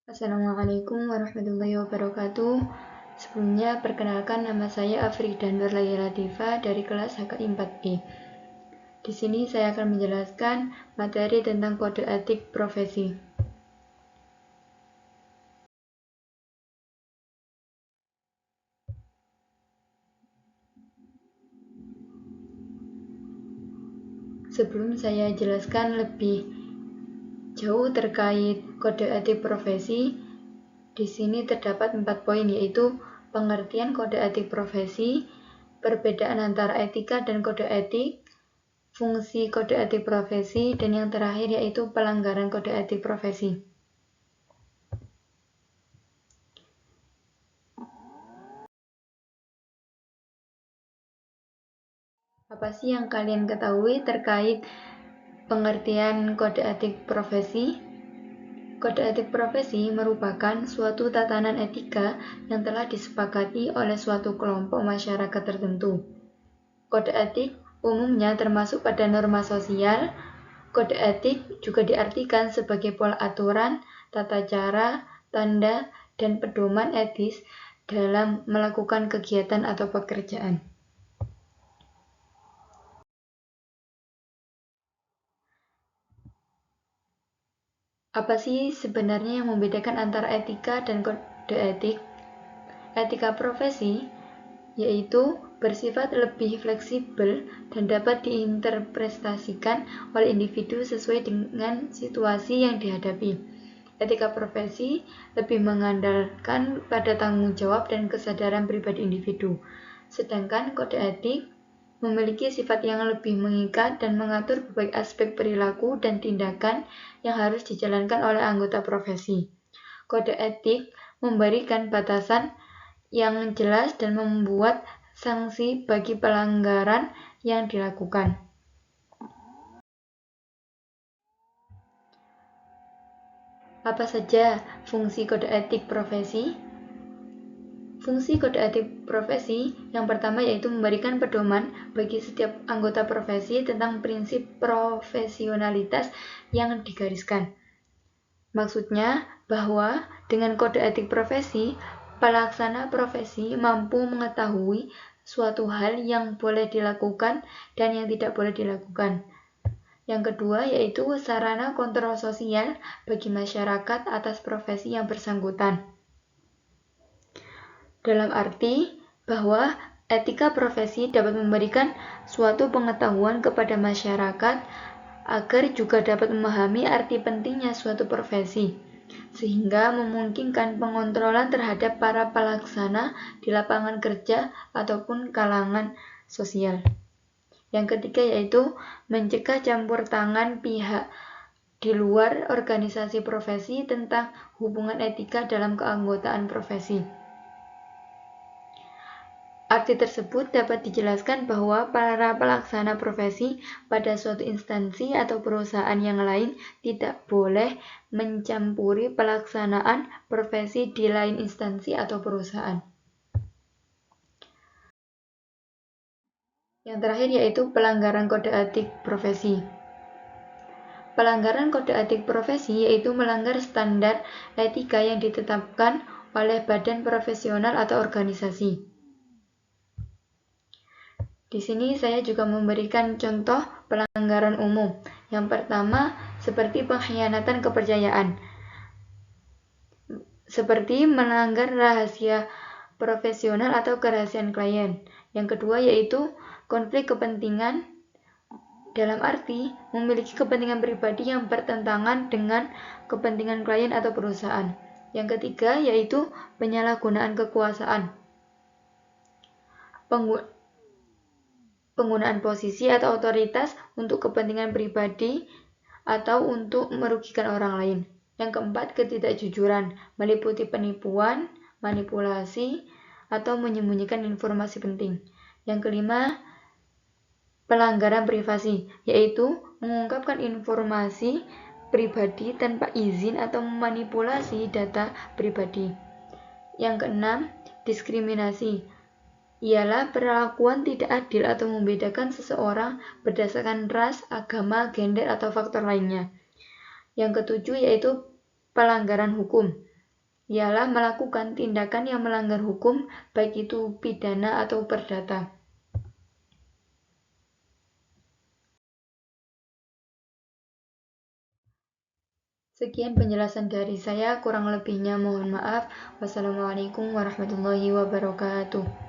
Assalamualaikum warahmatullahi wabarakatuh. Sebelumnya, perkenalkan nama saya Afrida Nurlaya Latifa dari kelas HKI 4E. Di sini saya akan menjelaskan materi tentang kode etik profesi. Sebelum saya jelaskan lebih jauh terkait kode etik profesi, di sini terdapat 4 poin, yaitu pengertian kode etik profesi, perbedaan antara etika dan kode etik, fungsi kode etik profesi, dan yang terakhir yaitu pelanggaran kode etik profesi. Apa sih yang kalian ketahui terkait pengertian kode etik profesi? Kode etik profesi merupakan suatu tatanan etika yang telah disepakati oleh suatu kelompok masyarakat tertentu. Kode etik umumnya termasuk pada norma sosial. Kode etik juga diartikan sebagai pola aturan, tata cara, tanda, dan pedoman etis dalam melakukan kegiatan atau pekerjaan. Apa sih sebenarnya yang membedakan antara etika dan kode etik? Etika profesi yaitu bersifat lebih fleksibel dan dapat diinterpretasikan oleh individu sesuai dengan situasi yang dihadapi. Etika profesi lebih mengandalkan pada tanggung jawab dan kesadaran pribadi individu, sedangkan kode etik memiliki sifat yang lebih mengikat dan mengatur berbagai aspek perilaku dan tindakan yang harus dijalankan oleh anggota profesi. Kode etik memberikan batasan yang jelas dan membuat sanksi bagi pelanggaran yang dilakukan. Apa saja fungsi kode etik profesi? Fungsi kode etik profesi yang pertama yaitu memberikan pedoman bagi setiap anggota profesi tentang prinsip profesionalitas yang digariskan. Maksudnya bahwa dengan kode etik profesi, pelaksana profesi mampu mengetahui suatu hal yang boleh dilakukan dan yang tidak boleh dilakukan. Yang kedua yaitu sarana kontrol sosial bagi masyarakat atas profesi yang bersangkutan. Dalam arti bahwa etika profesi dapat memberikan suatu pengetahuan kepada masyarakat agar juga dapat memahami arti pentingnya suatu profesi, sehingga memungkinkan pengontrolan terhadap para pelaksana di lapangan kerja ataupun kalangan sosial. Yang ketiga yaitu mencegah campur tangan pihak di luar organisasi profesi tentang hubungan etika dalam keanggotaan profesi. Arti tersebut dapat dijelaskan bahwa para pelaksana profesi pada suatu instansi atau perusahaan yang lain tidak boleh mencampuri pelaksanaan profesi di lain instansi atau perusahaan. Yang terakhir yaitu pelanggaran kode etik profesi. Pelanggaran kode etik profesi yaitu melanggar standar etika yang ditetapkan oleh badan profesional atau organisasi. Di sini saya juga memberikan contoh pelanggaran umum. Yang pertama, seperti pengkhianatan kepercayaan, seperti melanggar rahasia profesional atau kerahasiaan klien. Yang kedua yaitu konflik kepentingan, dalam arti memiliki kepentingan pribadi yang bertentangan dengan kepentingan klien atau perusahaan. Yang ketiga yaitu penyalahgunaan kekuasaan, penggunaan posisi atau otoritas untuk kepentingan pribadi atau untuk merugikan orang lain. Yang keempat, ketidakjujuran, meliputi penipuan, manipulasi, atau menyembunyikan informasi penting. Yang kelima, pelanggaran privasi, yaitu mengungkapkan informasi pribadi tanpa izin atau memanipulasi data pribadi. Yang keenam, diskriminasi, ialah perlakuan tidak adil atau membedakan seseorang berdasarkan ras, agama, gender, atau faktor lainnya. Yang ketujuh yaitu pelanggaran hukum, ialah melakukan tindakan yang melanggar hukum, baik itu pidana atau perdata. Sekian penjelasan dari saya, kurang lebihnya mohon maaf. Wassalamualaikum warahmatullahi wabarakatuh.